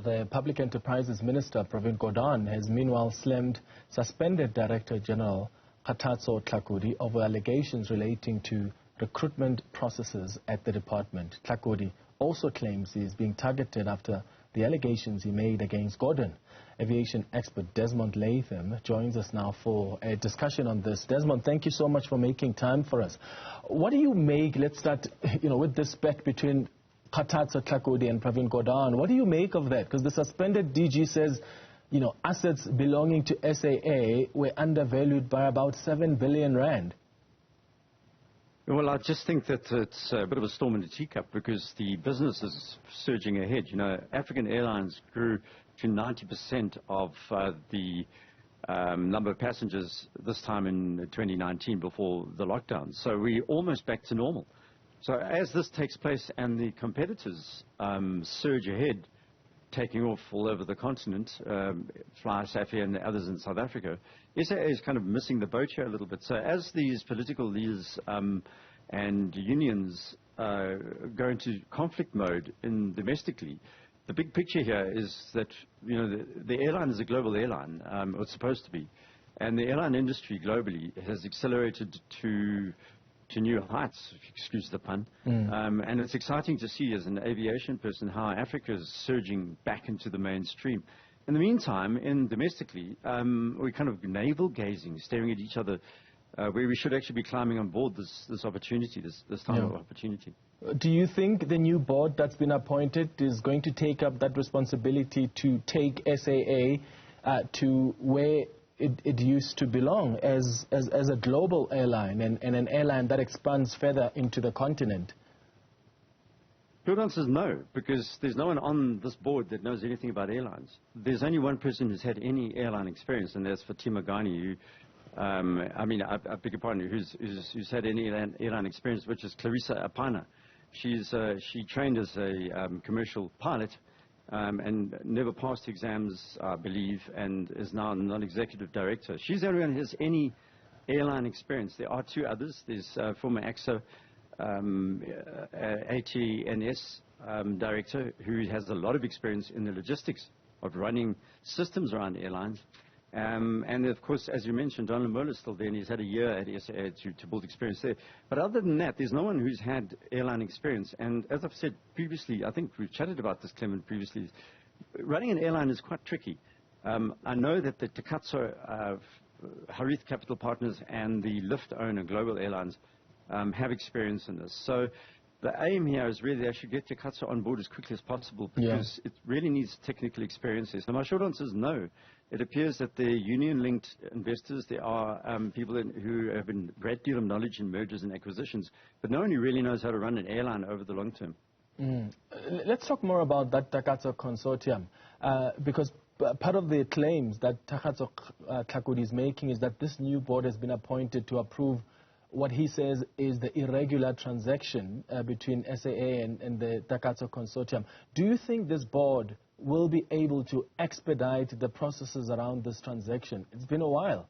the Public Enterprises Minister, Pravin Gordhan, has meanwhile slammed suspended Director General Takatso over allegations relating to recruitment processes at the department. Tlhakudi also claims he is being targeted after the allegations he made against Gordhan. Aviation expert Desmond Latham joins us now for a discussion on this. Desmond, thank you so much for making time for us. What do you make, let's start with this bet between Takatso and Pravin Gordhan. What do you make of that? Because the suspended DG says, assets belonging to SAA were undervalued by about 7 billion rand. Well, I just think that it's a bit of a storm in the teacup because the business is surging ahead. African Airlines grew to 90% of the number of passengers this time in 2019 before the lockdown. So we're almost back to normal. So as this takes place and the competitors surge ahead, taking off all over the continent, Fly Safi and the others in South Africa, SAA is kind of missing the boat here a little bit. So as these political leaders and unions go into conflict mode domestically, the big picture here is that the airline is a global airline, or it's supposed to be, and the airline industry globally has accelerated to new heights, if you excuse the pun. And it's exciting to see as an aviation person how Africa is surging back into the mainstream. In the meantime, domestically, we're kind of navel gazing, staring at each other, where we should actually be climbing on board this opportunity, this time of opportunity. Do you think the new board that's been appointed is going to take up that responsibility to take SAA to where it used to belong as a global airline and an airline that expands further into the continent? Short answer is no, because there's no one on this board that knows anything about airlines. There's only one person who's had any airline experience, and that's Fatima Ghani, who, I beg your pardon, who's had any airline experience, which is Clarissa Apana. She trained as a commercial pilot, and never passed exams, I believe, and is now a non-executive director. She's the only one who has any airline experience. There are two others. There's former AXA ATNS director who has a lot of experience in the logistics of running systems around airlines. And of course, as you mentioned, John Lamola is still there, and he's had a year at SAA to build experience there. But other than that, there's no one who's had airline experience. And as I've said previously, I think we've chatted about this, Clement, previously, running an airline is quite tricky. I know that the Takatso, Harith Capital Partners and the Lyft owner, Global Airlines, have experience in this. So the aim here is really they should get Takatso on board as quickly as possible because it really needs technical experiences. Now, my short answer is no. It appears that the union-linked investors, there are people who have a great deal of knowledge in mergers and acquisitions, but no one who really knows how to run an airline over the long term. Let's talk more about that Takatso consortium, because part of the claims that Takatso is making is that this new board has been appointed to approve what he says is the irregular transaction between SAA and the Takatso consortium. Do you think this board will be able to expedite the processes around this transaction? It's been a while.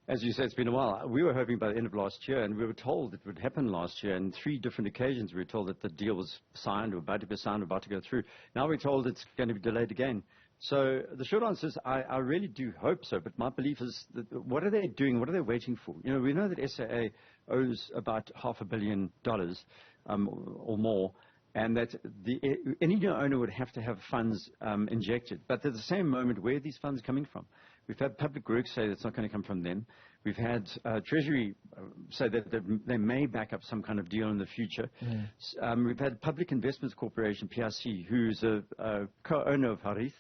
As you said, it's been a while. We were hoping by the end of last year, and we were told it would happen last year. On 3 different occasions, we were told that the deal was signed, or about to be signed, or about to go through. Now we're told it's going to be delayed again. So the short answer is I really do hope so, but my belief is that what are they doing? What are they waiting for? We know that SAA owes about $500 million or more, and that any new owner would have to have funds injected. But at the same moment, where are these funds coming from? We've had Public Works say that it's not going to come from them. We've had Treasury say that they may back up some kind of deal in the future. We've had Public Investments Corporation, PRC, who's a co-owner of Harith,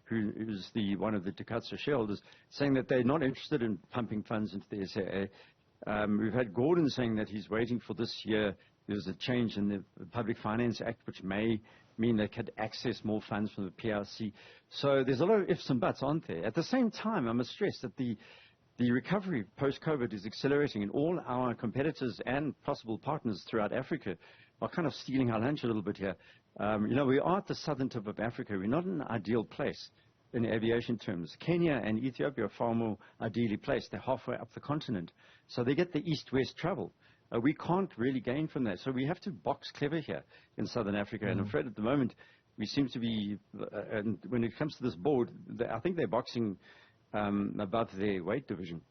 who is one of the Takatso shareholders, saying that they're not interested in pumping funds into the SAA. We've had Gordon saying that he's waiting for this year. There's a change in the Public Finance Act, which may mean they could access more funds from the PRC. So there's a lot of ifs and buts, aren't there? At the same time, I must stress that the recovery post-COVID is accelerating, and all our competitors and possible partners throughout Africa are kind of stealing our lunch a little bit here. We are at the southern tip of Africa. We're not in an ideal place in aviation terms. Kenya and Ethiopia are far more ideally placed. They're halfway up the continent. So they get the east-west travel. We can't really gain from that. So we have to box clever here in southern Africa. And I'm afraid at the moment, We seem to be, and when it comes to this board, I think they're boxing above their weight division.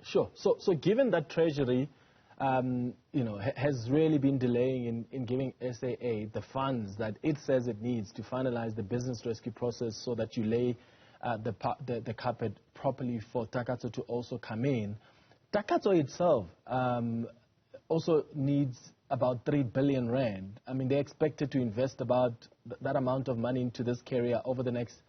Sure. So given that Treasury, has really been delaying in giving SAA the funds that it says it needs to finalize the business rescue process so that you lay the carpet properly for Takatso to also come in. Takatso itself also needs about 3 billion rand. I mean, they're expected to invest about that amount of money into this carrier over the next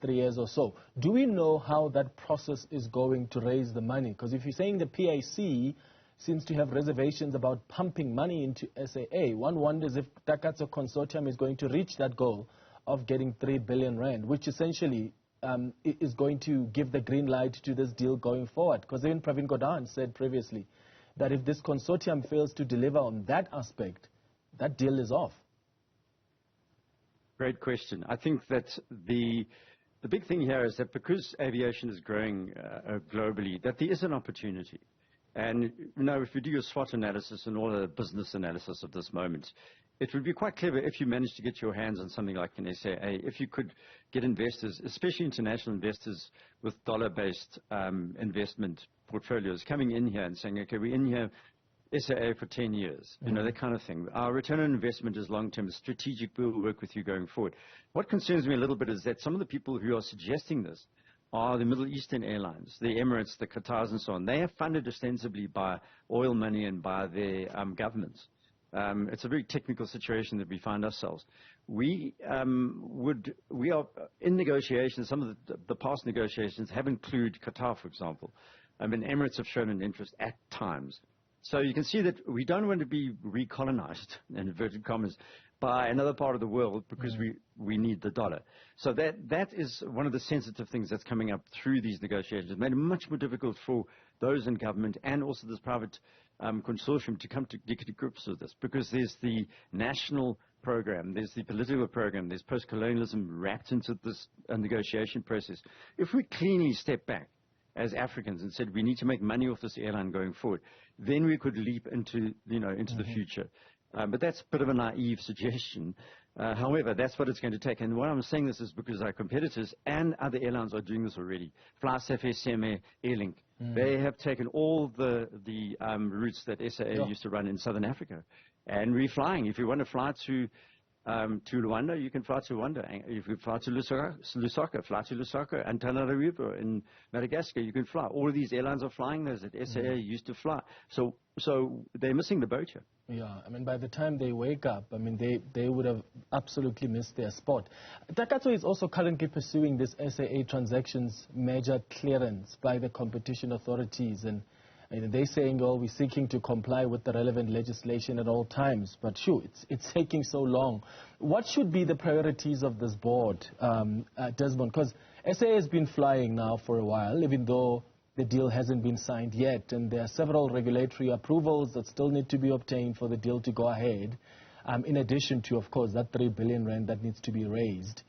3 years or so. Do we know how that process is going to raise the money? Because if you're saying the PIC seems to have reservations about pumping money into SAA, one wonders if Takatso Consortium is going to reach that goal of getting 3 billion rand, which essentially is going to give the green light to this deal going forward. Because even Pravin Gordhan said previously that if this consortium fails to deliver on that aspect, that deal is off. Great question. I think that the big thing here is that because aviation is growing globally, that there is an opportunity. And if you do your SWOT analysis and all the business analysis of this moment, it would be quite clever if you managed to get your hands on something like an SAA, if you could get investors, especially international investors with dollar-based investment portfolios coming in here and saying, okay, we're in here SAA for 10 years, that kind of thing. Our return on investment is long-term, strategic, we'll work with you going forward. What concerns me a little bit is that some of the people who are suggesting this are the Middle Eastern airlines, the Emirates, the Qatars, and so on. They are funded ostensibly by oil money and by their governments. It's a very technical situation that we find ourselves. We are in negotiations. Some of the past negotiations have included Qatar, for example. Emirates have shown an interest at times. So you can see that we don't want to be recolonized, in inverted commas, by another part of the world because we need the dollar. So that is one of the sensitive things that's coming up through these negotiations. It's made it much more difficult for those in government and also this private consortium to come to grips with this, because there's the national program, there's the political program, there's post-colonialism wrapped into this negotiation process. If we cleanly step back as Africans and said we need to make money off this airline going forward, then we could leap into the future. But that's a bit of a naive suggestion. However, that's what it's going to take. And why I'm saying this is because our competitors and other airlines are doing this already. FlySafe, SMA, Airlink. They have taken all the routes that SAA used to run in Southern Africa and reflying. If you want to fly to Luanda, you can fly to Luanda. If you fly to Lusaka, fly to Lusaka. Antananarivo in Madagascar, you can fly. All of these airlines are flying those that SAA used to fly. So they're missing the boat here. Yeah, by the time they wake up, they would have absolutely missed their spot. Takatso is also currently pursuing this SAA transactions measure clearance by the competition authorities, and they're saying, we're seeking to comply with the relevant legislation at all times. But sure, it's taking so long. What should be the priorities of this board, Desmond? Because SAA has been flying now for a while, even though the deal hasn't been signed yet, and there are several regulatory approvals that still need to be obtained for the deal to go ahead, in addition to, of course, that 3 billion rand that needs to be raised.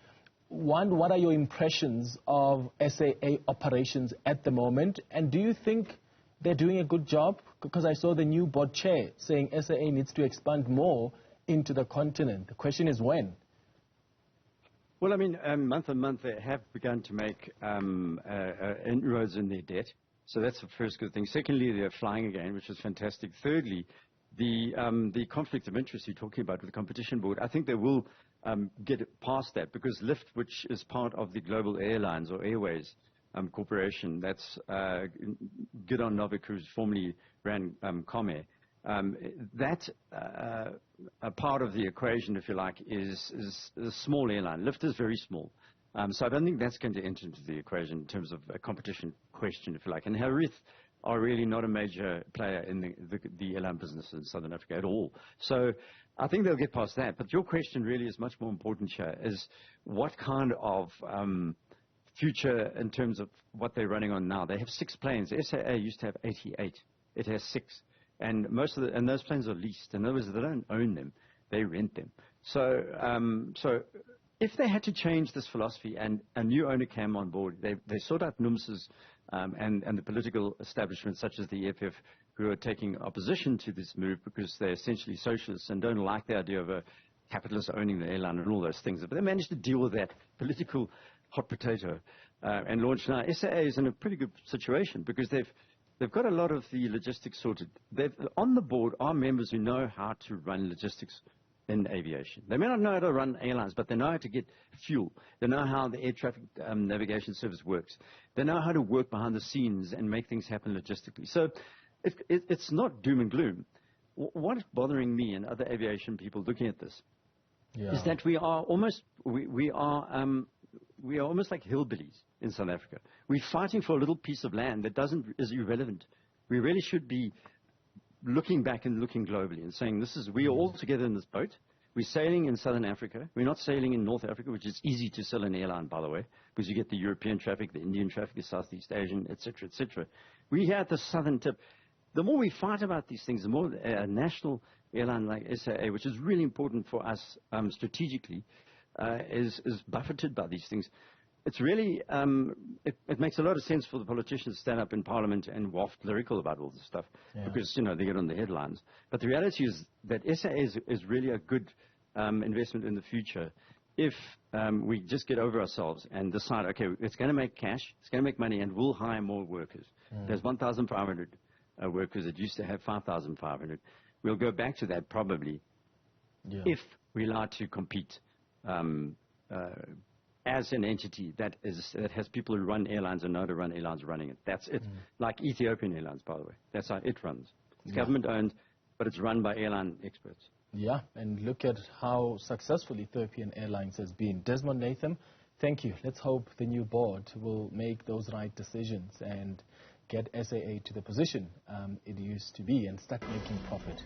One, what are your impressions of SAA operations at the moment, and do you think they're doing a good job? Because I saw the new board chair saying SAA needs to expand more into the continent. The question is when? Well, month on month they have begun to make inroads in their debt. So that's the first good thing. Secondly, they're flying again, which is fantastic. Thirdly, the conflict of interest you're talking about with the competition board, I think they will get past that, because Lift, which is part of the Global Airlines or Airways Corporation, that's Gidon Novik, who's formerly ran Comair. That a part of the equation, if you like, is a small airline. Lift is very small. So I don't think that's going to enter into the equation in terms of a competition question, if you like. And Harith are really not a major player in the airline business in Southern Africa at all. So I think they'll get past that. But your question really is much more important here, is what kind of future in terms of what they're running on now. They have 6 planes. SAA used to have 88. It has 6. And and those planes are leased. In other words, they don't own them; they rent them. So, if they had to change this philosophy and a new owner came on board, they sought out NUMSA's and the political establishment, such as the EFF, who are taking opposition to this move because they're essentially socialists and don't like the idea of a capitalists owning the airline and all those things. But they managed to deal with that political hot potato and launch now. SAA is in a pretty good situation because they've got a lot of the logistics sorted. On the board are members who know how to run logistics in aviation. They may not know how to run airlines, but they know how to get fuel. They know how the air traffic navigation service works. They know how to work behind the scenes and make things happen logistically. So it's not doom and gloom. What is bothering me and other aviation people looking at this is that we are almost like hillbillies in South Africa. We're fighting for a little piece of land that is irrelevant. We really should be looking back and looking globally and saying we are all together in this boat. We're sailing in Southern Africa. We're not sailing in North Africa, which is easy to sell an airline, by the way, because you get the European traffic, the Indian traffic, the Southeast Asian, etc., etc. We're here at the southern tip. The more we fight about these things, the more a national airline like SAA, which is really important for us strategically, is buffeted by these things. It's really, it makes a lot of sense for the politicians to stand up in Parliament and waft lyrical about all this stuff because, they get on the headlines. But the reality is that SAA is really a good investment in the future if we just get over ourselves and decide, okay, it's going to make cash, it's going to make money, and we'll hire more workers. There's 1,500 workers that used to have 5,500. We'll go back to that probably if we're allowed to compete as an entity that has people who run airlines and know to run airlines running it. That's it. Like Ethiopian Airlines, by the way. That's how it runs. It's government-owned, but it's run by airline experts. Yeah, and look at how successful Ethiopian Airlines has been. Desmond Latham, thank you. Let's hope the new board will make those right decisions and get SAA to the position it used to be and start making profit.